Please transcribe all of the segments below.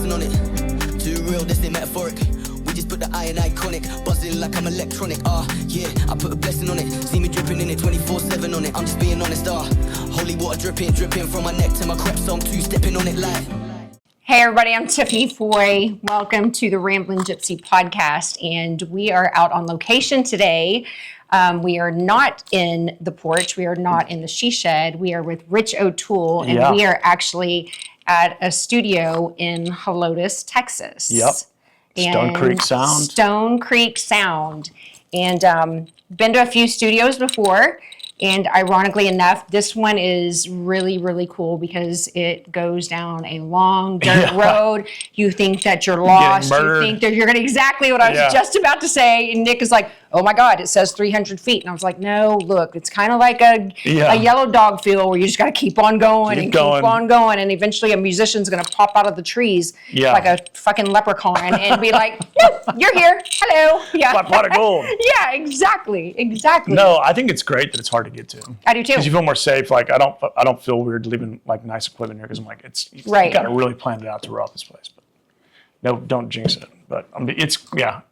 blessing on it. Too real, this ain't metaphoric. We just put the I in iconic. Buzzing like I'm electronic. Yeah, I put a blessing on it. See me dripping in it 24/7 on it. I'm just being honest. Holy water dripping from my neck to my crep, so I'm two-stepping on it like. Hey everybody, I'm Tiffany Foy. Welcome to the Ramblin' Gypsy podcast, and we are out on location today. We are not in the porch. We are not in the she shed. We are with Rich O'Toole, and we are actually at a studio in Helotes, Texas. Yep. Stone Creek Sound. And been to a few studios before. And ironically enough, this one is really, really cool because it goes down a long dirt road. You think that you're lost. You think that you're going to exactly what I was just about to say. And Nick is like, oh my God, it says 300 feet. And I was like, no, look, it's kind of like a yellow dog field where you just got to keep on going keep on going. And eventually a musician's going to pop out of the trees like a fucking leprechaun and be like, you're here. Hello. Yeah. Like pot of gold. Yeah, exactly. No, I think it's great that it's hard to get to. I do too. Because you feel more safe. Like I don't feel weird leaving like nice equipment here because I'm like you got to really plan it out to rob this place. But no, don't jinx it. But it's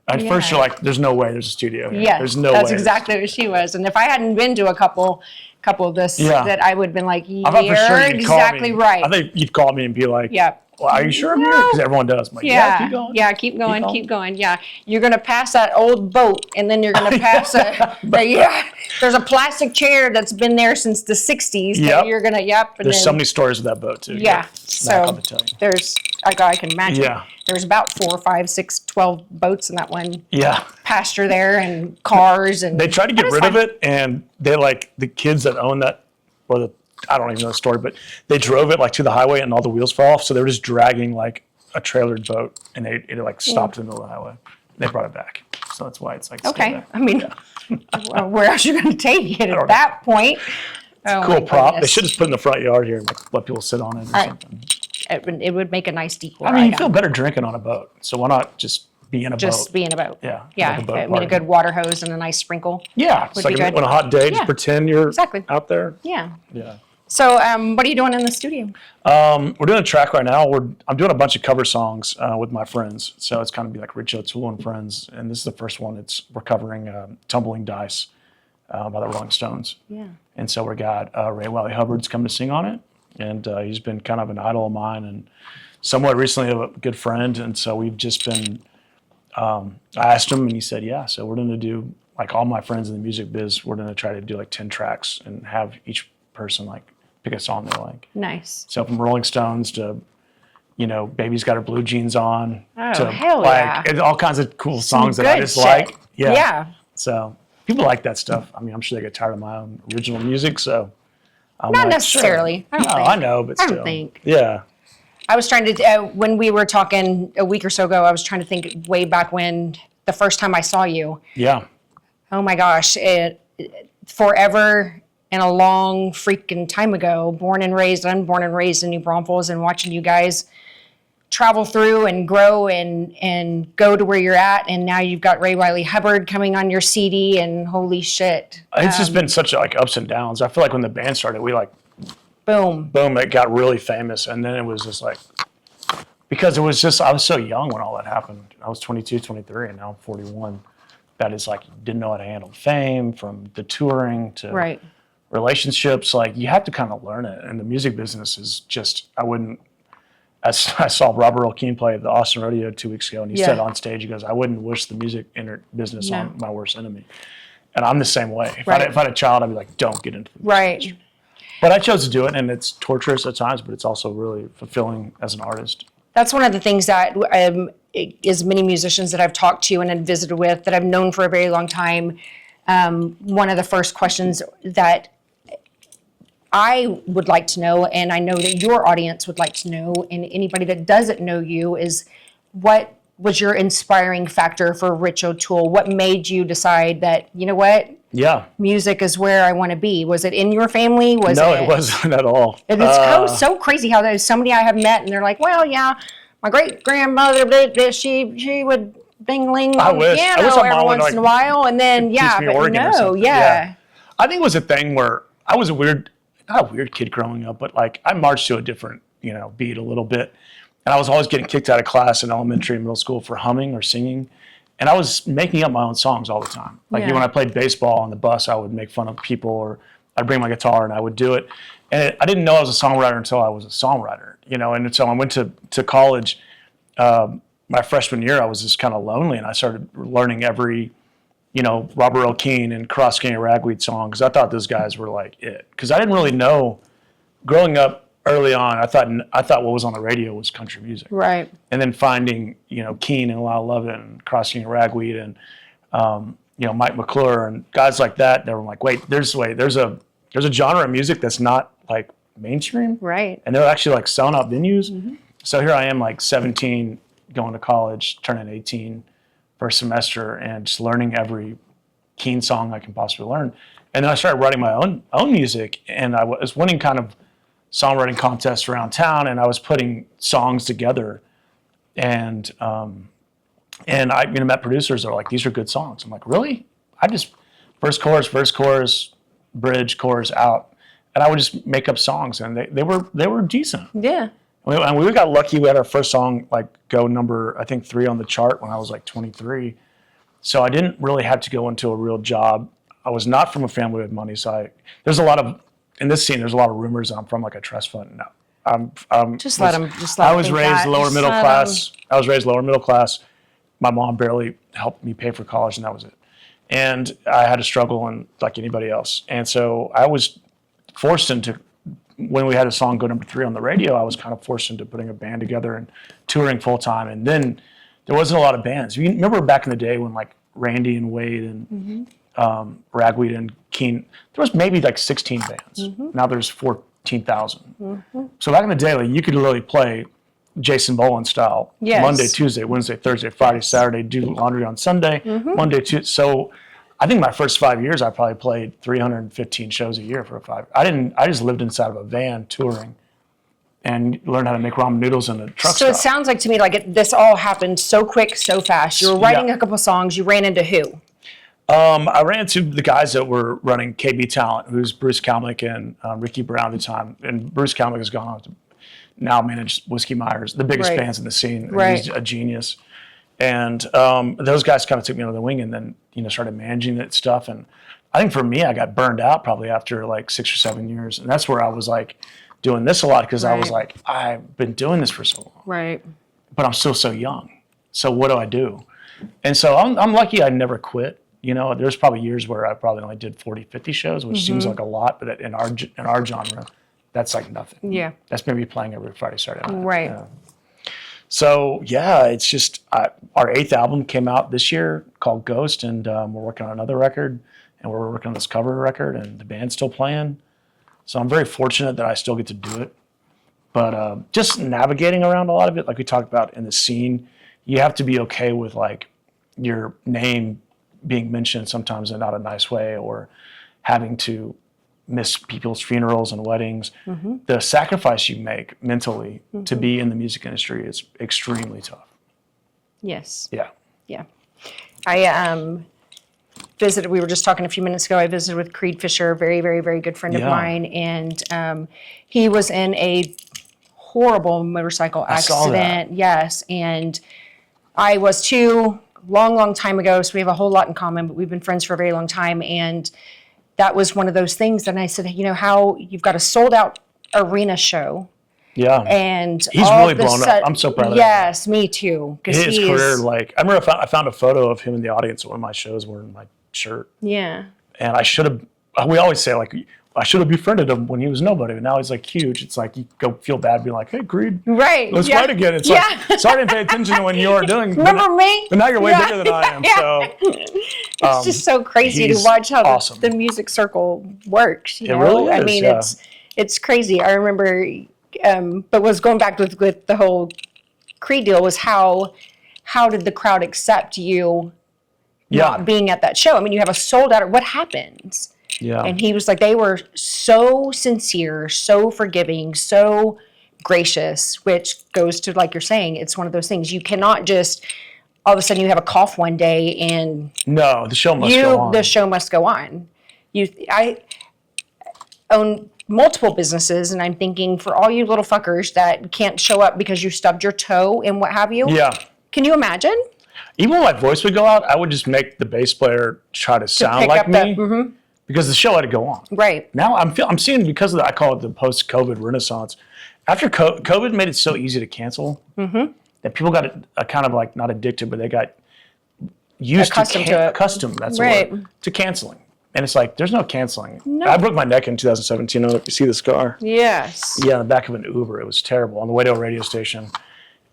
at first you're like, there's no way there's a studio here. Yeah, there's no that's way. exactly what she was. And if I hadn't been to a couple of this, that I would have been like, I thought for sure you'd exactly call me. right. I think you'd call me and be like, well, are you sure I'm here? Because everyone does. I'm like, keep going. Yeah, keep going. Yeah, you're gonna pass that old boat, and then you're gonna pass there's a plastic chair that's been there since the '60s. That you're gonna There's so many stories of that boat too. Yeah, so there's I can imagine. Yeah. There's about 4, 5, 6, 12 boats in that one pasture there, and cars, and they tried to get rid of it, and they like the kids that own that, or I don't even know the story, but they drove it like to the highway and all the wheels fell off. So they were just dragging like a trailered boat and it like stopped in the middle of the highway. They brought it back. So that's why it's like, okay. I mean, where else are you going to take it at that point? Cool prop. They should just put it in the front yard here and like, let people sit on it or something. It would make a nice decor. I mean, you feel better drinking on a boat. So why not just be in a boat? Just be in a boat. Yeah. Yeah. Like a good water hose and a nice sprinkle. Yeah. It's like on a hot day, just pretend you're out there. Yeah. Yeah. So what are you doing in the studio? We're doing a track right now. I'm doing a bunch of cover songs with my friends. So it's kind of be like Rich O'Toole and Friends. And this is the first one. We're covering Tumbling Dice by the Rolling Stones. Yeah. And so we got Ray Wiley Hubbard's coming to sing on it. And he's been kind of an idol of mine and somewhat recently a good friend. And so we've just been, I asked him and he said, yeah. So we're going to do, like all my friends in the music biz, we're going to try to do like 10 tracks and have each person like pick a song they like. Nice. So from Rolling Stones to, Baby's Got Her Blue Jeans On. To and all kinds of cool songs that I just like. Yeah. So people like that stuff. I mean, I'm sure they get tired of my own original music, so. Not necessarily. Sure. I know, but still. I don't think. Yeah. I was trying to, when we were talking a week or so ago, I was trying to think way back when the first time I saw you. Yeah. Oh my gosh. Forever and a long freaking time ago, born and raised in New Braunfels, and watching you guys travel through and grow and go to where you're at, and now you've got Ray Wiley Hubbard coming on your CD, and holy shit. It's just been such like ups and downs. I feel like when the band started, we like boom, it got really famous, and then it was just like, because it was just, I was so young when all that happened. I was 22, 23, and now I'm 41. That is like, didn't know how to handle fame, from the touring to relationships. Like you have to kind of learn it, and the music business is just, I saw Robert Earl Keen play at the Austin Rodeo 2 weeks ago, and he said on stage, he goes, I wouldn't wish the music business on my worst enemy. And I'm the same way. If I had a child, I'd be like, don't get into the business. But I chose to do it, and it's torturous at times, but it's also really fulfilling as an artist. That's one of the things that as many musicians that I've talked to and have visited with that I've known for a very long time, one of the first questions that I would like to know, and I know that your audience would like to know, and anybody that doesn't know you, is what was your inspiring factor for Rich O'Toole? What made you decide that, you know what? Yeah. Music is where I want to be. Was it in your family? No, it wasn't at all. It's so crazy how there's somebody I have met and they're like, well, yeah, my great grandmother, she would bing-ling on the piano every once in a while, and then but no, I think it was a thing where I was not a weird kid growing up, but like I marched to a different, beat a little bit. And I was always getting kicked out of class in elementary and middle school for humming or singing. And I was making up my own songs all the time. Like when I played baseball on the bus, I would make fun of people, or I'd bring my guitar and I would do it. And I didn't know I was a songwriter until I was a songwriter, you know. And so I went to college. My freshman year, I was just kind of lonely, and I started learning every, you know, Robert Earl Keen and Cross King Ragweed song, because I thought those guys were like it. Because I didn't really know, growing up early on, I thought what was on the radio was country music. Right. And then finding, you know, Keen and Lyle Lovett and Cross King Ragweed and, you know, Mike McClure and guys like that. They were like, wait, there's a genre of music that's not like mainstream. Right. And they're actually like selling out venues. Mm-hmm. So here I am, like 17, going to college, turning 18 first semester, and just learning every Keen song I can possibly learn. And then I started writing my own music, and I was winning kind of songwriting contests around town, and I was putting songs together. And I met producers that were like, these are good songs. I'm like, really? I just verse, chorus, bridge, chorus, out. And I would just make up songs, and they were decent. Yeah. And we got lucky. We had our first song like go number, I think, 3 on the chart when I was like 23. So I didn't really have to go into a real job. I was not from a family with money, so there's a lot of, in this scene, there's a lot of rumors I'm from like a trust fund. No, I was raised lower middle class. I was raised lower middle class. My mom barely helped me pay for college, and that was it. And I had to struggle, and like anybody else. And so I was forced into, when we had a song go number 3 on the radio, I was kind of forced into putting a band together and touring full time. And then there wasn't a lot of bands. You remember back in the day when like Randy and Wade and Ragweed and Keen, there was maybe like 16 bands. Mm-hmm. Now there's 14,000. Mm-hmm. So back in the day, like you could literally play Jason Boland style, Monday, Tuesday, Wednesday, Thursday, Friday, Saturday, do laundry on Sunday, Monday, Tuesday. So I think my first 5 years, I probably played 315 shows a year for 5. I just lived inside of a van touring and learned how to make ramen noodles in a truck So stop. it sounds like to me like this all happened so quick, so fast. You were writing a couple songs. You ran into who? I ran into the guys that were running KB Talent, who's Bruce Kalmick and Ricky Brown at the time. And Bruce Kalmick has gone on to now manage Whiskey Myers, the biggest bands in the scene. Right. He's a genius. And those guys kind of took me under the wing, and then, you know, started managing that stuff. And I think for me, I got burned out probably after like 6 or 7 years. And that's where I was like doing this a lot, because I was like, I've been doing this for so long. Right. But I'm still so young. So what do I do? And so I'm lucky I never quit. You know, there's probably years where I probably only did 40, 50 shows, which seems like a lot, but in our genre, that's like nothing. Yeah. That's maybe playing every Friday, Saturday night. Right. Yeah. So, yeah, it's just our 8th album came out this year called Ghost, and we're working on another record, and we're working on this cover record, and the band's still playing. So I'm very fortunate that I still get to do it. But just navigating around a lot of it, like we talked about in the scene, you have to be okay with like your name being mentioned sometimes in not a nice way, or having to miss people's funerals and weddings. Mm-hmm. The sacrifice you make mentally to be in the music industry is extremely tough. Yes. Yeah. Yeah. I visited, we were just talking a few minutes ago, I visited with Creed Fisher, a very, very, very good friend of mine, and he was in a horrible motorcycle accident. Yes, and I was too, long time ago, so we have a whole lot in common, but we've been friends for a very long time, and that was one of those things. And I said, you know, how you've got a sold out arena show. Yeah. And he's really blown up. I'm so proud of him. Yes, me too. His career, like, I remember I found a photo of him in the audience at one of my shows wearing my shirt. Yeah. And we always say, like, I should have befriended him when he was nobody, but now he's like huge. It's like you go feel bad, be like, "Hey, Creed, let's write again." It's like, sorry I didn't pay attention to when you were doing. Remember me? But now you're way bigger than I am. So it's just so crazy to watch how the music circle works. You know? Really is, I mean, it's crazy. I remember, but was going back with the whole Creed deal was how did the crowd accept you not being at that show? I mean, you have a sold out. What happens? Yeah. And he was like, they were so sincere, so forgiving, so gracious, which goes to, like you're saying, it's one of those things. You cannot just, all of a sudden you have a cough one day and... No, the show must go on. The show must go on. I own multiple businesses, and I'm thinking for all you little fuckers that can't show up because you stubbed your toe and what have you. Yeah. Can you imagine? Even when my voice would go out, I would just make the bass player try to sound like me because the show had to go on. Right. Now I'm seeing, because of I call it the post-COVID renaissance. After COVID made it so easy to cancel that people got kind of like not addicted, but they got used accustomed, that's the word, to canceling. And it's like, there's no canceling. No. I broke my neck in 2017. I don't know if you see the scar. Yes. Yeah, in the back of an Uber. It was terrible on the way to a radio station.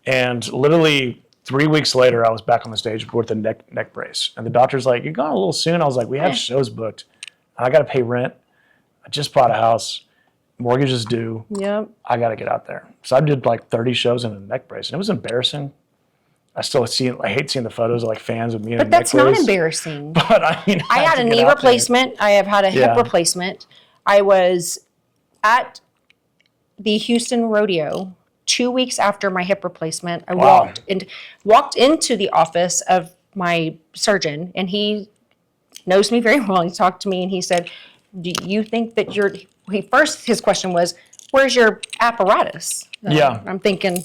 And literally 3 weeks later, I was back on the stage with a neck brace. And the doctor's like, you're going a little soon. I was like, we have shows booked. I got to pay rent. I just bought a house. Mortgage is due. Yep. I got to get out there. So I did like 30 shows in a neck brace. And it was embarrassing. I hate seeing the photos of like fans of me in a neck brace. But that's not embarrassing. But I mean, I had a knee replacement. I have had a hip replacement. I was at the Houston rodeo 2 weeks after my hip replacement. I walked into the office of my surgeon, and he knows me very well. He talked to me and he said, do you think that his question was, where's your apparatus? I'm thinking,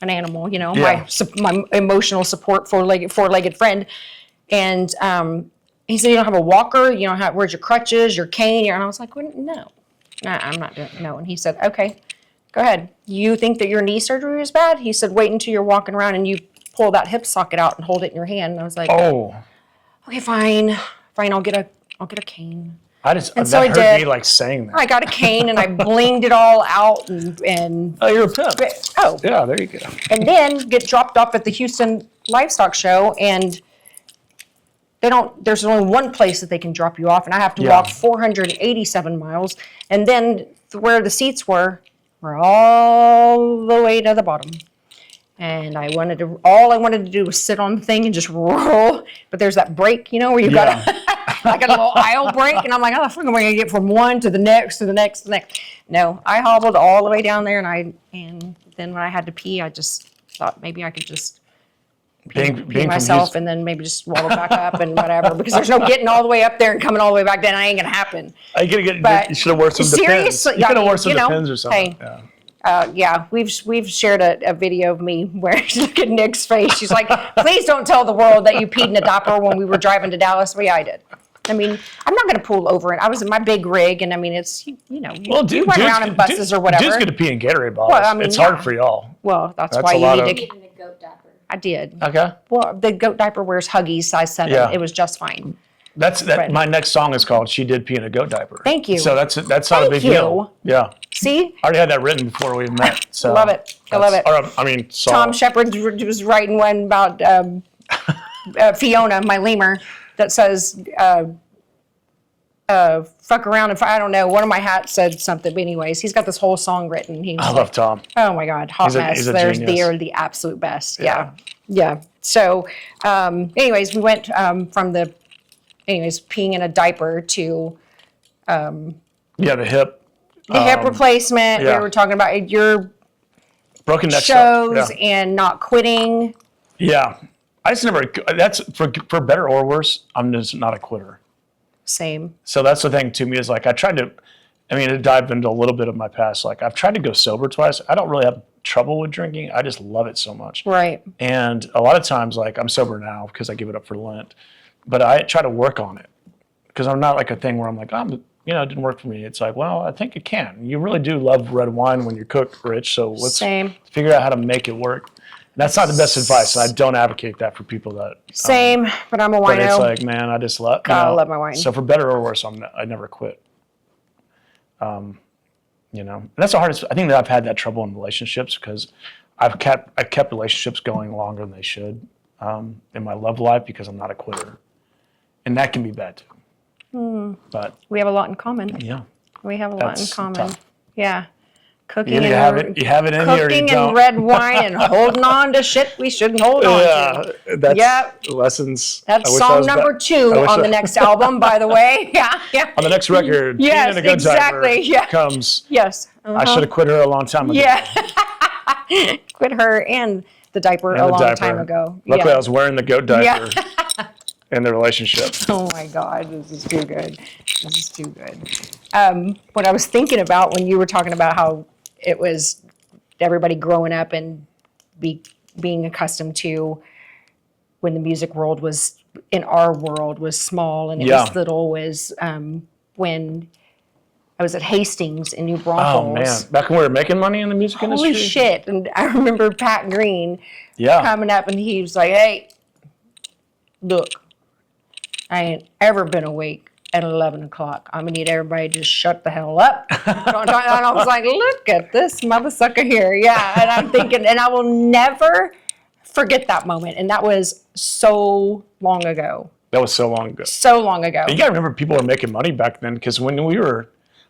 an animal, my emotional support four-legged friend. And he said, you don't have a walker? You don't have, where's your crutches, your cane? And I was like, well, no, I'm not doing it. No. And he said, okay, go ahead. You think that your knee surgery was bad? He said, wait until you're walking around and you pull that hip socket out and hold it in your hand. And I was like, oh, okay, fine, I'll get a cane. So I did. Me like saying that. I got a cane and I blinged it all out and oh, you're a pimp. Oh. Yeah, there you go. And then get dropped off at the Houston Livestock Show, and there's only one place that they can drop you off, and I have to walk 487 miles. And then where the seats were all the way to the bottom. And all I wanted to do was sit on the thing and just roll. But there's that break, where you got like a little aisle break. And I'm like, how the fuck am I going to get from one to the next, to the next, to the next? No, I hobbled all the way down there. And then when I had to pee, I just thought maybe I could just pee myself and then maybe just waddle back up and whatever. Because there's no getting all the way up there and coming all the way back down. It ain't going to happen. You should have worn some Depends. You could have worn some Depends or something. Hey, we've shared a video of me where look at Nick's face. She's like, please don't tell the world that you peed in a diaper when we were driving to Dallas. I did. I mean, I'm not going to pull over it. I was in my big rig, and I mean, it's, you went around in buses or whatever. Dude's going to pee in Gatorade bottles. Well, I mean, it's hard for y'all. Well, that's why you need to get in a goat diaper. I did. Okay. Well, the goat diaper wears Huggies size 7. Yeah. It was just fine. My next song is called "She Did Pee in a Goat Diaper." Thank you. So that's not a big deal. Yeah. See? I already had that written before we met. So love it. I love it. Tom Shepard was writing one about Fiona, my lemur, that says, fuck around and I don't know. One of my hats said something. But anyways, he's got this whole song written. I love Tom. Oh my God, hot mess. They're the absolute best. Yeah. So, anyways, we went peeing in a diaper to the hip. The hip replacement. Yeah. We were talking about your broken neck shows and not quitting. Yeah, I just never. That's for better or worse. I'm just not a quitter. Same. So that's the thing to me is like I tried to. I mean, it dived into a little bit of my past. Like I've tried to go sober twice. I don't really have trouble with drinking. I just love it so much. Right. And a lot of times, like I'm sober now because I give it up for Lent, but I try to work on it because I'm not like a thing where I'm like, it didn't work for me. It's like, well, I think it can. You really do love red wine when you cook, Rich. So let's figure out how to make it work. And that's not the best advice. And I don't advocate that for people that. But I'm a wino. But it's like, man, I just love. I love my wine. So for better or worse, I never quit. And that's the hardest. I think that I've had that trouble in relationships because I've kept relationships going longer than they should in my love life because I'm not a quitter, and that can be bad too. But we have a lot in common. Yeah, we have a lot in common. Tough. Yeah, cooking. You have it in here. Cooking and red wine and holding on to shit we shouldn't hold on to. That's lessons. That's song number 2 on the next album, by the way. Yeah. On the next record, yes, exactly. Comes. Yes. I should have quit her a long time ago. Yeah. Quit her and the diaper a long time ago. Luckily, I was wearing the goat diaper. Yeah. in the relationship. Oh my God, this is too good. This is too good. What I was thinking about when you were talking about how it was everybody growing up and being accustomed to when the music world was, in our world, was small and it was little, was when I was at Hastings in New Braunfels. Oh man, back when we were making money in the music industry. Holy shit. And I remember Pat Green coming up and he was like, hey, look, I ain't ever been awake at 11 o'clock. I'm going to need everybody to just shut the hell up. And I was like, look at this mother sucker here. Yeah. And I'm thinking, and I will never forget that moment. And that was so long ago. That was so long ago. So long ago. You got to remember people were making money back then, because when we were,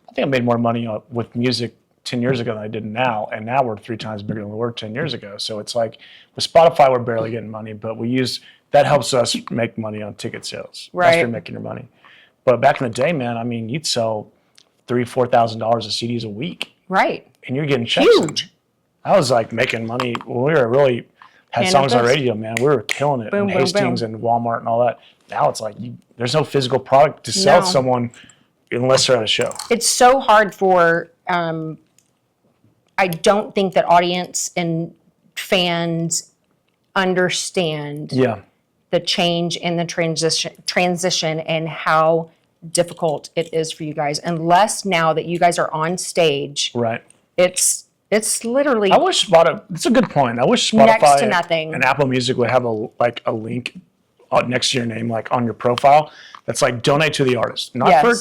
I think I made more money with music 10 years ago than I did now. And now we're 3 times bigger than we were 10 years ago. So it's like with Spotify, we're barely getting money, but that helps us make money on ticket sales. Right. That's where you're making your money. But back in the day, man, I mean, you'd sell $3,000-$4,000 of CDs a week. Right. And you're getting checks. Huge. I was like making money when we were really had songs on radio, man. We were killing it Boom, in boom, Hastings boom. and Walmart and all that. Now it's like there's no physical product to sell to someone unless they're at a show. It's so hard for, I don't think that audience and fans understand the change and the transition and how difficult it is for you guys. Unless now that you guys are on stage, Right. it's literally I wish Spotify. That's a good point. I wish Spotify next to nothing. and Apple Music would have a link next to your name, like on your profile. That's like donate to the artist, not for.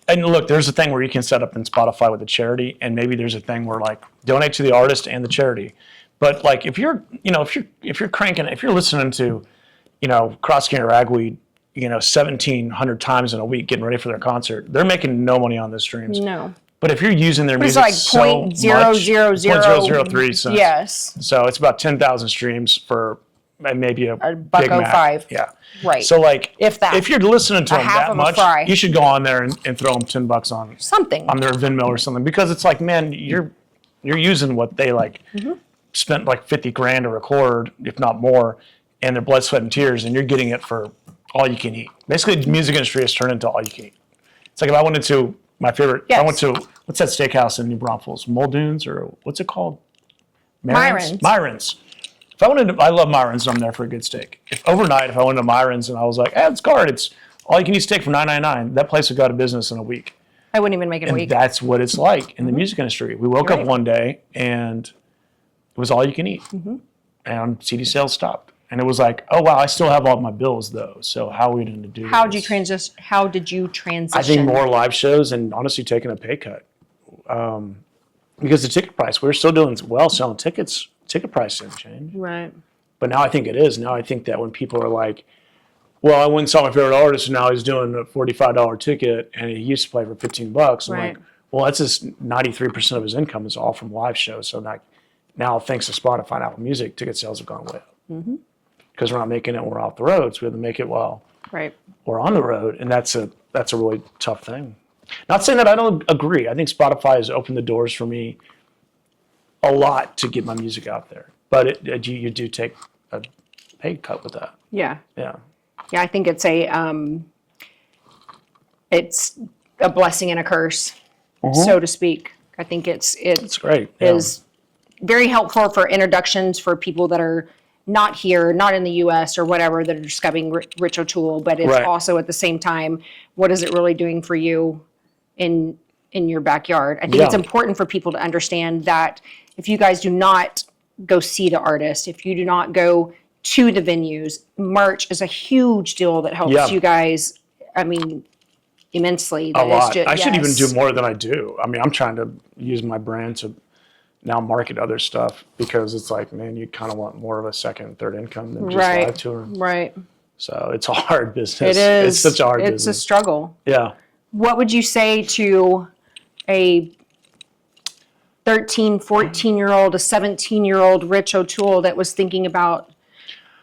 And look, there's a thing where you can set up in Spotify with a charity, and maybe there's a thing where like donate to the artist and the charity. But like if you're listening to, Cross Country Ragweed, 1,700 times in a week getting ready for their concert, they're making no money on the streams. No. But if you're using their music like so much, 0.003 cents. Yes. So it's about 10,000 streams for maybe a $1.05. Big Mac. Yeah. Right. So like, if you're listening to them half that of a much, fry. you should go on there and throw them $10 on something on their Venmo or something, because it's like, man, you're using what they like spent like 50 grand to record, if not more, and their blood, sweat, and tears, and you're getting it for all you can eat. Basically, the music industry has turned into all you can eat. It's like if I went into my favorite, I went to, what's that steakhouse in New Braunfels? Muldoon's, or what's it called? Myron's. If I wanted to, I love Myron's, and I'm there for a good steak. If I went to Myron's and I was like, it's card, it's all you can eat steak for $9.99, that place would go out of business in a week. I wouldn't even make it a week. And that's what it's like in the music industry. We woke up one day and it was all you can eat. And CD sales stopped. And it was like, oh wow, I still have all my bills though. So how are we going to do How this? did you transition? I think more live shows and honestly taking a pay cut. Because the ticket price, we were still doing well selling tickets. Ticket price didn't change. Right. But now I think it is. Now I think that when people are like, well, I went and saw my favorite artist and now he's doing a $45 ticket and he used to play for $15. I'm like, well, that's just 93% of his income is all from live shows. So now thanks to Spotify and Apple Music, ticket sales have gone way up. Because we're not making it when we're off the road. So we have to make it while we're on the road. And that's a really tough thing. Not saying that I don't agree. I think Spotify has opened the doors for me a lot to get my music out there. But you do take a pay cut with that. Yeah. Yeah. Yeah, I think it's a blessing and a curse, so to speak. I think it's great. Is very helpful for introductions for people that are not here, not in the U.S. or whatever, that are discovering Rich O'Toole. But it's also at the same time, what is it really doing for you in your backyard? I think it's important for people to understand that if you guys do not go see the artist, if you do not go to the venues, merch is a huge deal that helps you guys, I mean, immensely. A lot. I should even do more than I do. I mean, I'm trying to use my brand to now market other stuff, because it's like, man, you kind of want more of a second and third income than just live touring. Right. So it's a hard business. It is. It's such a hard business. It's a struggle. Yeah. What would you say to a 13, 14-year-old, a 17-year-old Rich O'Toole that was thinking about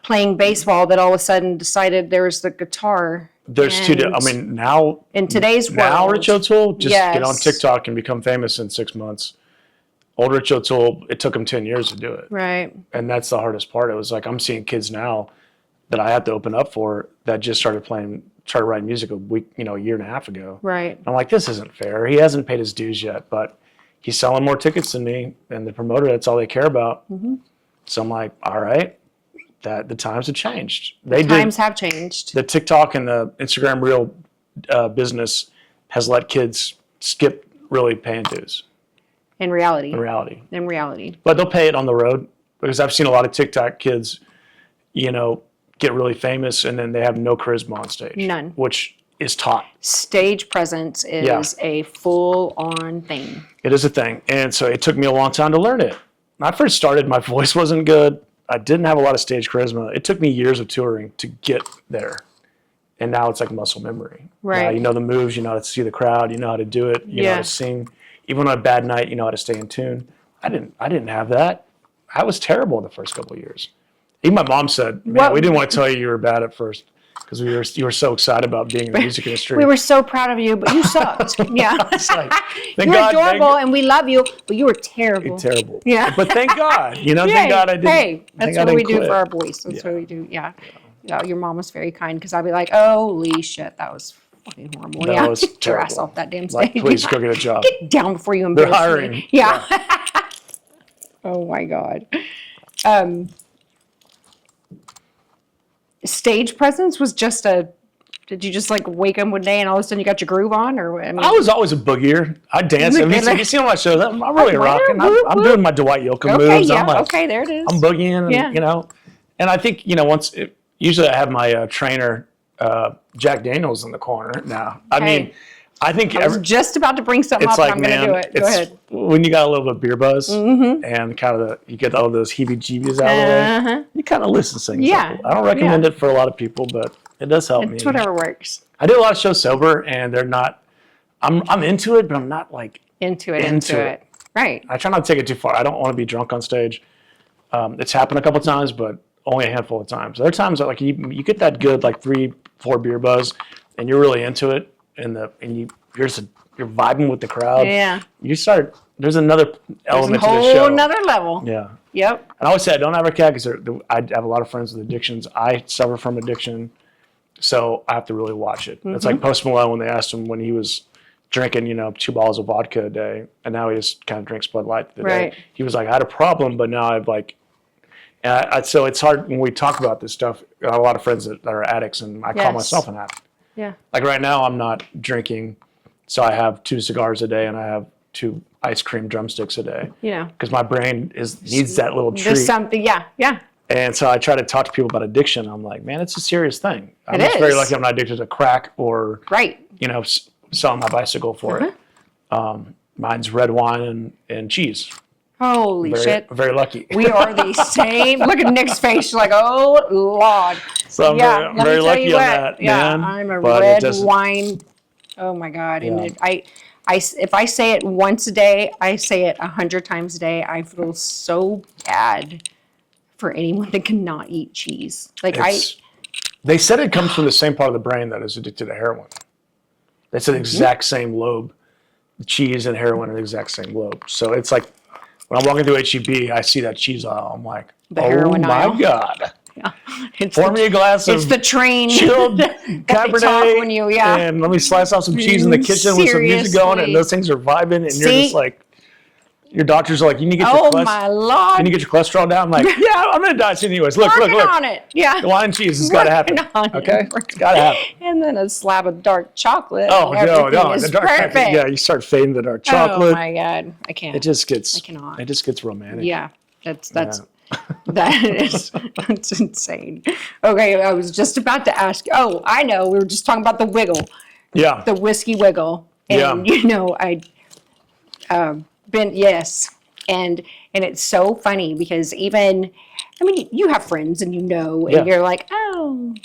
playing baseball, that all of a sudden decided there's the guitar? There's I mean, now in today's world, now Rich O'Toole just get on TikTok and become famous in 6 months. Old Rich O'Toole, it took him 10 years to do it. Right. And that's the hardest part. It was like, I'm seeing kids now that I had to open up for that just started writing music a year and a half ago. Right. I'm like, this isn't fair. He hasn't paid his dues yet, but he's selling more tickets than me, and the promoter, that's all they care about. Mm-hmm. So I'm like, all right, that the times have changed. Times have changed. The TikTok and the Instagram Reel business has let kids skip really paying dues. In reality. But they'll pay it on the road, because I've seen a lot of TikTok kids, get really famous and then they have no charisma on stage. None. Which is taught. Stage presence is a full-on thing. It is a thing. And so it took me a long time to learn it. When I first started, my voice wasn't good. I didn't have a lot of stage charisma. It took me years of touring to get there. And now it's like muscle memory. Right. Now you know the moves, you know how to see the crowd, you know how to do it, you know how to sing. Even on a bad night, you know how to stay in tune. I didn't have that. I was terrible the first couple of years. Even my mom said, man, we didn't want to tell you were bad at first because you were so excited about being in the music industry. We were so proud of you, but you sucked. Yeah. It's like, you were adorable and we love you, but you were terrible. Terrible. Yeah. But thank God, thank God I didn't. Hey, that's what we do quit. for our boys. That's what we do. Yeah. Your mom was very kind because I'd be like, holy shit, that was fucking horrible. That was Get your terrible. ass off that damn stage. Like, please go get a job. Get down before you They're embarrass hiring. me. Yeah. Oh my God. Stage presence was just did you just like wake up one day and all of a sudden you got your groove on? Or I was always a boogier. I dance. Have you seen all my shows? I'm really rocking. I'm doing my Dwight Yoakam moves. Yeah, I'm like, okay, there it is. I'm boogieing, and, and I think, usually I have my trainer, Jack Daniels, in the corner now. I mean, I think I was just about to bring something up, like, I'm going to do it. Go ahead. When you got a little bit of beer buzz and kind of you get all those heebie-jeebies out of the way, you kind of listen to things. Yeah. I don't recommend it for a lot of people, but it does help me. It's whatever works. I do a lot of shows sober, and they're not. I'm into it, but I'm not like into it. Right. I try not to take it too far. I don't want to be drunk on stage. It's happened a couple of times, but only a handful of times. There are times that like you get that good like 3-4 beer buzz, and you're really into it, and you're vibing with the crowd. Yeah. There's another element to the show. There's a whole another level. Yeah. Yep. And I always say I don't advocate because I have a lot of friends with addictions. I suffer from addiction, so I have to really watch it. It's like Post Malone when they asked him when he was drinking, 2 bottles of vodka a day, and now he just kind of drinks Bud Light a day. He was like, I had a problem, but now I've like. So it's hard when we talk about this stuff. I have a lot of friends that are addicts, and I call myself an addict. Yeah. Like right now, I'm not drinking, so I have 2 cigars a day, and I have 2 ice cream drumsticks a day. Yeah. Because my brain needs that little treat. There's something, yeah. And so I try to talk to people about addiction. I'm like, man, it's a serious thing. I'm It just very is. lucky I'm not addicted to crack or, Right. selling my bicycle for it. Mine's red wine and cheese. Holy shit. Very lucky. We are the same. Look at Nick's face. You're like, oh, Lord. So I'm very lucky on that, yeah, man. I'm a But red wine. Oh, my God. Yeah. And if I say it once a day, I say it 100 times a day. I feel so bad for anyone that cannot eat cheese. They said it comes from the same part of the brain that is addicted to heroin. They said the exact same lobe. Cheese and heroin are the exact same lobe. So it's like when I'm walking through HEB, I see that cheese aisle. I'm like, heroin aisle. My God. Yeah. Pour me a glass of It's the train. chilled that they Cabernet, talk when you, and let me slice off some cheese in the kitchen with some music going, and those things are vibing, and you're just like, your doctors are like, you need to get your my Lord. you need to get your cholesterol down. I'm like, yeah, I'm gonna die soon anyways. Look. Working on it. Yeah. The wine and cheese has got to happen. Okay, it's got to happen. And then a slab of dark chocolate. Oh and no, everything is the dark perfect. chocolate. Yeah, you start fading the dark chocolate. Oh my God, I can't. It just gets. I cannot. It just gets romantic. Yeah, that's that's insane. Okay, I was just about to ask. Oh, I know. We were just talking about the wiggle. Yeah. The whiskey wiggle. And yes. And it's so funny because you have friends and and you're like, oh,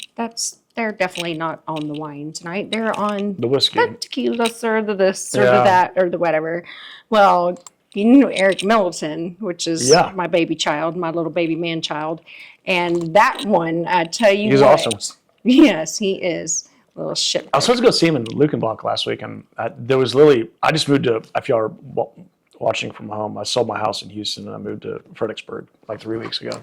they're definitely not on the wine tonight. They're on the whiskey, the tequila, or the this, or the that, or the whatever. Well, Eric Middleton, which is my baby child, my little baby man child. And that one, I tell you he's awesome. Yes, he is. Little shit. I was supposed to go see him in Lukenbach last week, and there was literally, I just moved to, if y'all are watching from home, I sold my house in Houston and I moved to Fredericksburg like 3 weeks ago.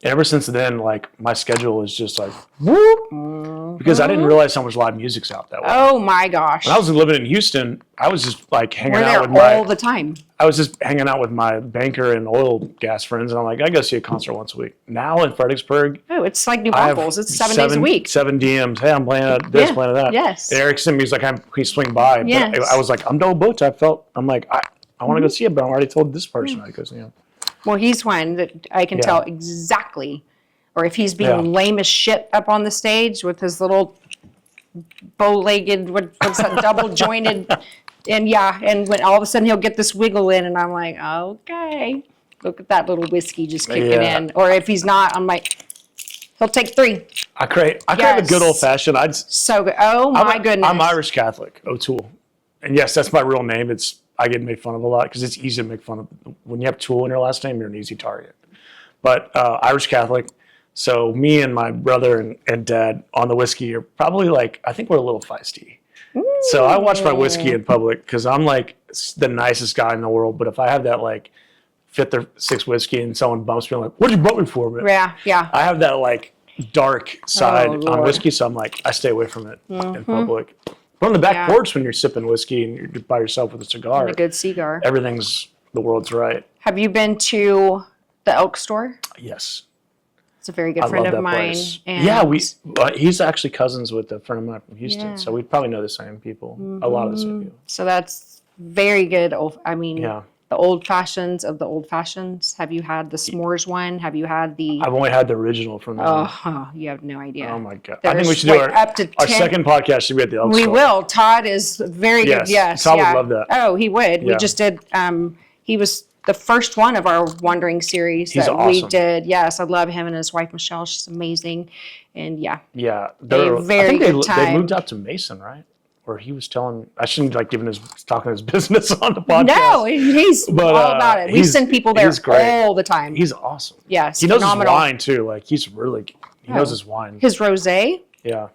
ever since then, like my schedule is just like whoop, because I didn't realize how much live music's out that way. Oh my gosh. When I was living in Houston, I was just like hanging We're out there with my all the time. I was just hanging out with my banker and oil gas friends, and I'm like, I go see a concert once a week. Now in Fredericksburg, Oh, it's like New I have Braunfels. It's 7 days a week. 7 DMs. Hey, I'm playing at this, Yeah. playing at that. Yes. And Eric sent me, he's like, please swing by. But Yes. I was like, I'm double booked. I'm like, I want to go see it, but I already told this person I go see him. Well, he's one that I can tell exactly, or if he's being lame as shit up on the stage with his little bow-legged, what's that, double jointed, and when all of a sudden he'll get this wiggle in, and I'm like, okay, look at that little whiskey just kicking in. Or if he's not, I'm like, he'll take 3. I crave a good old fashioned. So good. Oh my goodness. I'm Irish Catholic, O'Toole. And yes, that's my real name. I get made fun of a lot because it's easy to make fun of. When you have Toole in your last name, you're an easy target. But Irish Catholic. So me and my brother and dad on the whiskey are probably like, I think we're a little feisty. So I watch my whiskey in public because I'm like the nicest guy in the world. But if I have that like 5th or 6th whiskey and someone bumps me, I'm like, what did you bump me for, man? Yeah. I have that like dark side on Lord. whiskey. So I'm like, I stay away from it in public. But on the back porch when you're sipping whiskey and you're by yourself with a cigar, And a good cigar. the world's right. Have you been to the Elk Store? Yes. It's a very good I friend love of that mine. place. And Yeah, he's actually cousins with a friend of mine from Houston, Yeah. so we probably know the same people, a lot of the same people. So that's very good. Yeah. The old fashions of the old fashions. Have you had the s'mores one? Have you had the? I've only had the original from them. Oh, you have no idea. Oh my god! I think we There's should do like our up to 10. second podcast. Should be at the Elk We Store. will. Todd is very good. Yes. Yes. Todd would yeah. love that. Oh, he would. We Yeah. just did. He was the first one of our Wandering series He's that we awesome. did. Yes, I love him and his wife Michelle. She's amazing, and yeah. Yeah, A very I think good they time. moved out to Mason, right? Or he was telling. I shouldn't like talking his business on the podcast. No, he's But, all about it. We he's- send people there he's great. all the time. He's awesome. Yes, He knows phenomenal. his wine too. Like he knows his wine. His rosé. Yeah.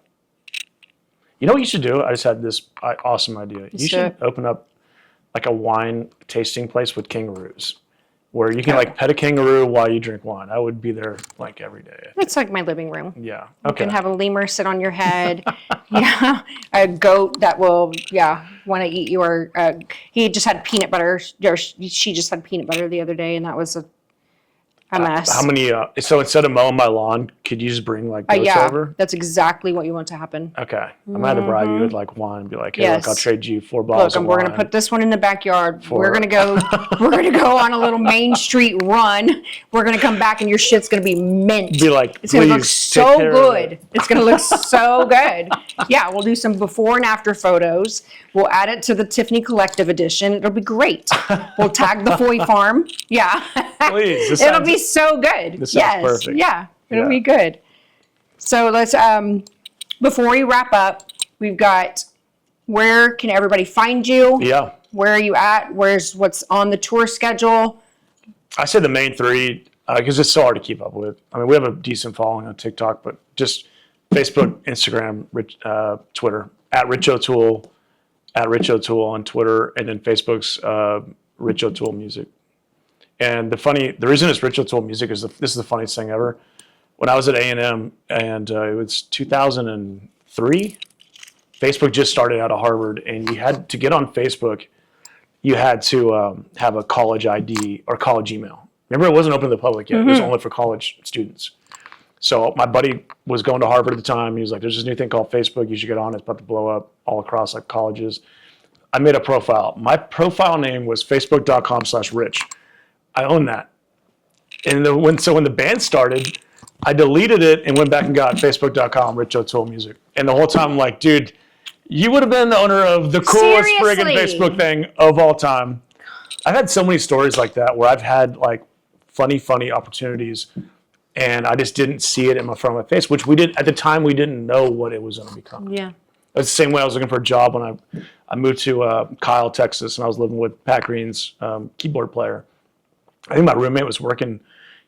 You know what you should do? I just had this awesome idea. You should open up like a wine tasting place with kangaroos, where you can like pet a kangaroo while you drink wine. I would be there like every day. It's like my living room. Yeah. You Okay. can have a lemur sit on your head. Yeah, a goat that will, want to eat your. He just had peanut butter. Or she just had peanut butter the other day, and that was a mess. How many? So instead of mowing my lawn, could you just bring like goats over? That's exactly what you want to happen. Okay. I'm gonna have to bribe you with like wine and be like, hey, look, Yes. I'll trade you 4 bottles Look, of we're wine. gonna put this one in the backyard. We're gonna go. We're gonna go on a little Main Street run. We're gonna come back, and your shit's gonna be mint. Be like, It's gonna look "Please, so take care of good. it." It's gonna look so good. Yeah, we'll do some before and after photos. We'll add it to the Tiffany Collective edition. It'll be great. We'll tag the Foy Farm. Yeah. Please. This It'll sounds- be so good. This sounds perfect. Yeah, it'll Yeah. be good. So let's before we wrap up, we've got where can everybody find you? Yeah. Where are you at? What's on the tour schedule? I say the main 3 because it's so hard to keep up with. I mean, we have a decent following on TikTok, but just Facebook, Instagram, Twitter, at Rich O'Toole on Twitter, and then Facebook's Rich O'Toole Music. And the reason it's Rich O'Toole Music is this is the funniest thing ever. When I was at A&M, and it was 2003, Facebook just started out of Harvard, and you had to get on Facebook, you had to have a college ID or college email. Remember, it wasn't open to the public yet. It was only for college students. So my buddy was going to Harvard at the time. He was like, there's this new thing called Facebook. You should get on. It's about to blow up all across like colleges. I made a profile. My profile name was facebook.com/rich. I own that. And when the band started, I deleted it and went back and got facebook.com, Rich O'Toole Music. And the whole time I'm like, dude, you would have been the owner of the coolest friggin' Seriously? Facebook thing of all time. I've had so many stories like that where I've had like funny opportunities and I just didn't see it in front of my face, which we did at the time. We didn't know what it was going to become. Yeah. It's the same way I was looking for a job when I moved to Kyle, Texas, and I was living with Pat Green's keyboard player. I think my roommate was working.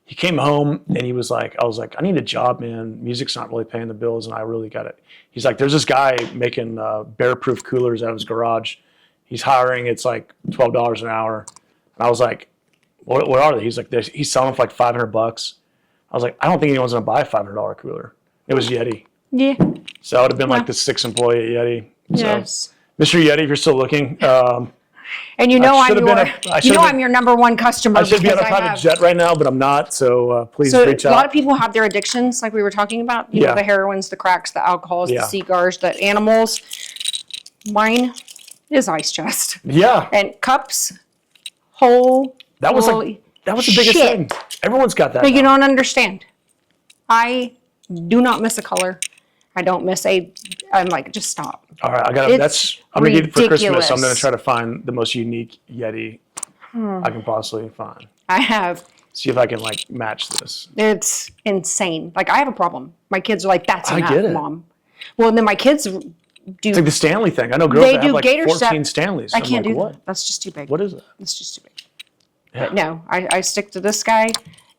He came home and he was like, I was like, I need a job, man. Music's not really paying the bills, and I really got it. He's like, there's this guy making bear-proof coolers out of his garage. He's hiring. It's like $12 an hour. And I was like, what are they? He's like, he's selling for like $500. I was like, I don't think anyone's going to buy a $500 cooler. It was Yeti. Yeah. So I would have been like the 6th employee at Yeti. So, Yes. Mr. Yeti, if you're still looking. And I'm your number one customer. I should be on a private jet right now, but I'm not. So please reach out. A lot of people have their addictions, like we were talking about. You know, the heroines, the cracks, the alcohols, the cigars, the animals. Mine is Ice Chest. Yeah. And cups, whole. That was the biggest thing. Everyone's got that. But you don't understand. I do not miss a color. I don't miss I'm like, just stop. All right, I'm gonna get it for Christmas. I'm gonna try to find the most unique Yeti I can possibly find. I have. See if I can like match this. It's insane. Like I have a problem. My kids are like, "That's enough, I get it. Mom." Well, and then my kids do. It's like the Stanley thing. I know girls that have like Gator 14 Stanleys. I can't do what? that. That's just too big. What is it? It's just too big. Yeah. No, I stick to this guy.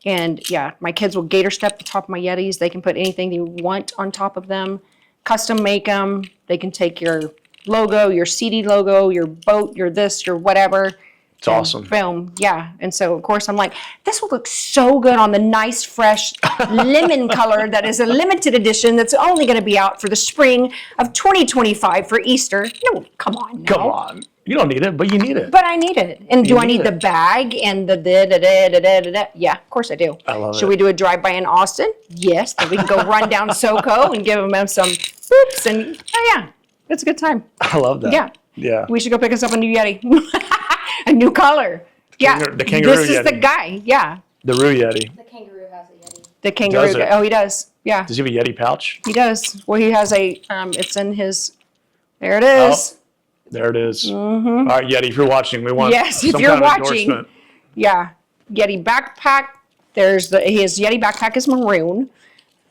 And yeah, my kids will Gator step the top of my Yetis. They can put anything they want on top of them. Custom make them. They can take your logo, your CD logo, your boat, your this, your whatever. It's awesome. Boom. Yeah. And so, of course, I'm like, this will look so good on the nice, fresh lemon color that is a limited edition that's only going to be out for the spring of 2025 for Easter. No, come on now. Come on. You don't need it, but you need it. But I need it. And do I need the bag and the da-da-da-da-da-da-da? Yeah, of course I do. I love it. Should we do a drive-by in Austin? Yes. Then we can go run down SoCo and give them some oops. And, oh, yeah, it's a good time. I love that. Yeah. Yeah. We should go pick us up a new Yeti. A new color. The kangaroo This is Yeti. the guy. Yeah. The Roo Yeti. The kangaroo has a Yeti. The kangaroo Does it? guy. Oh, he does. Yeah. Does he have a Yeti pouch? He does. Well, he has a, it's in his, there it is. There it is. Mm-hmm. All right, Yeti, if you're watching, we want Yes, if some you're kind of watching. endorsement. Yeah. Yeti backpack. His Yeti backpack is maroon.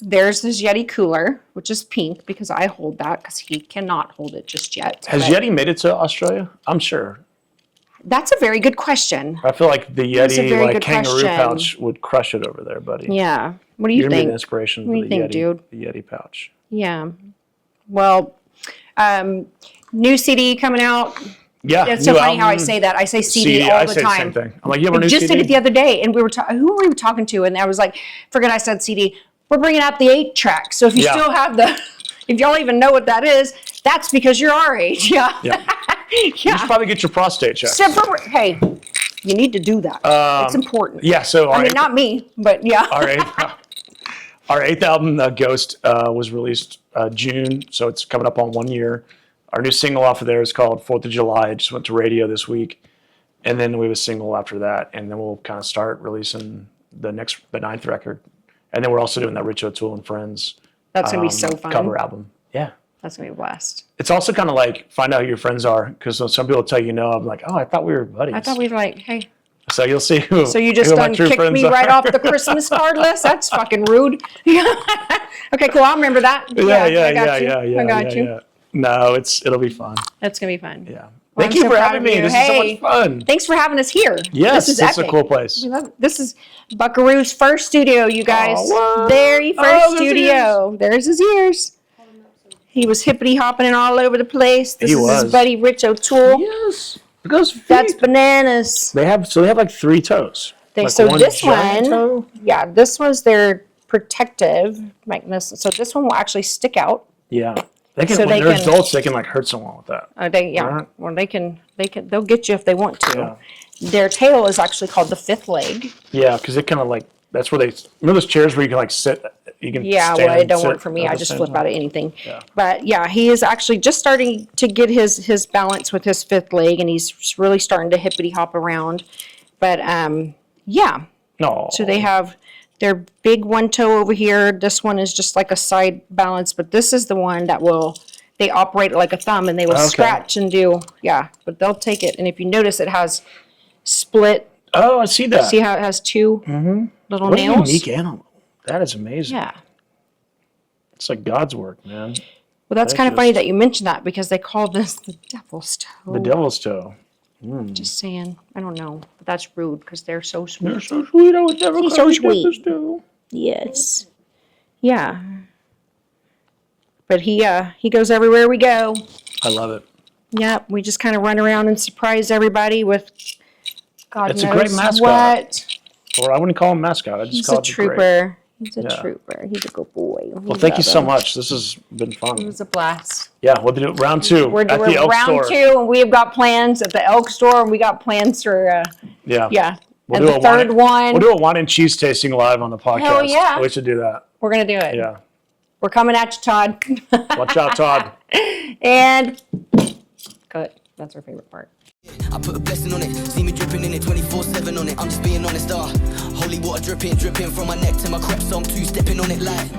There's his Yeti cooler, which is pink because I hold that because he cannot hold it just yet. Has Yeti made it to Australia? I'm sure. That's a very good question. I feel like the That's a Yeti very like good kangaroo question. pouch would crush it over there, buddy. Yeah. What do you You're gonna be think? the inspiration What do for you the think, Yeti, dude? the Yeti pouch. Yeah. Well, new CD coming out. Yeah. It's so new funny how I album, say that. I say CD all I the say time. the same thing. I'm like, you have a I new just CD? did it the other day, and who were we talking to? And I was like, forget I said CD. We're bringing out the 8-track. So if you still have if y'all even know what that is, that's because you're our age. Yeah. Yeah. You should probably get your prostate checked. Hey, you need to do that. It's important. Yeah. So I mean, not me, but yeah. Our eighth album, Ghost, was released June, so it's coming up on 1 year. Our new single off of there is called 4th of July. It just went to radio this week. And then we have a single after that. And then we'll kind of start releasing the 9th record. And then we're also doing that Rich O'Toole and Friends. That's going to be so fun. Cover album. Yeah. That's going to be a blast. It's also kind of like find out who your friends are. Because some people tell you no. I'm like, oh, I thought we were buddies. I thought we were like, hey. So you'll see who. So you just who my done true kicked friends me right are. off the Christmas card list? That's fucking rude. Okay, cool. I'll remember that. Yeah. I got you. Yeah. No, it'll be fun. That's going to be fun. Yeah. Well, Thank you for having me. This is so much fun. Thanks for having us here. Yes, this is it's epic. a cool place. We love it. This is Buckaroo's first studio, you guys. Oh, what? Very first Oh, there's studio. There's his ears. He was hippity hopping and all over the place. This He is was. his buddy Rich O'Toole. Yes. Because That's bananas. they have 3 toes. So one this giant one, toe? yeah, this was their protective mechanism. So this one will actually stick out. Yeah. They can So when they they're can- adults, they can like hurt someone with that. Right. Well, they'll get you if they want to. Yeah. Their tail is actually called the fifth leg. Yeah, because it kind of like that's where they remember those chairs where you can like sit. You can Yeah, stand well, it and don't sit work for me. at I the just same flip time. out of anything. Yeah. But yeah, he is actually just starting to get his balance with his fifth leg, and he's really starting to hippity hop around. But yeah. No. So they have their big one toe over here. This one is just like a side balance, but this is the one that they operate it like a thumb, and they will Okay. scratch and do, but they'll take it. And if you notice, it has split. Oh, I see that. See how it has two little What nails? a unique animal. That is amazing. Yeah. It's like God's work, man. Well, that's That kind of funny just- that you mentioned that because they call this the devil's toe. The devil's toe. Just saying. I don't know. But that's rude because they're so sweet. They're so sweet. I would never He's call so you devil's sweet. toe. Yes. Yeah. But he goes everywhere we go. I love it. Yep. We just kind of run around and surprise everybody with God It's a knows great mascot. what. Or I wouldn't call him mascot. I just He's call a it the great. trooper. He's a Yeah. trooper. He's a good boy. Well, thank you so much. This has been It fun. was a blast. Yeah, we'll do round 2 We're at doing the Elk round store. 2, and we've got plans at the Elk store, and we got plans for, Yeah. yeah. We'll And do the a third one, We'll do a wine and cheese tasting live on the podcast. Hell yeah. We should do that. we're going to do it. Yeah. We're coming at you, Todd. Watch out, Todd. And cut. That's our favorite part. I put a blessing on it, see me dripping in it 24/7 on it. I'm just being honest, holy water dripping from my neck to my crepes, so I'm two-stepping on it like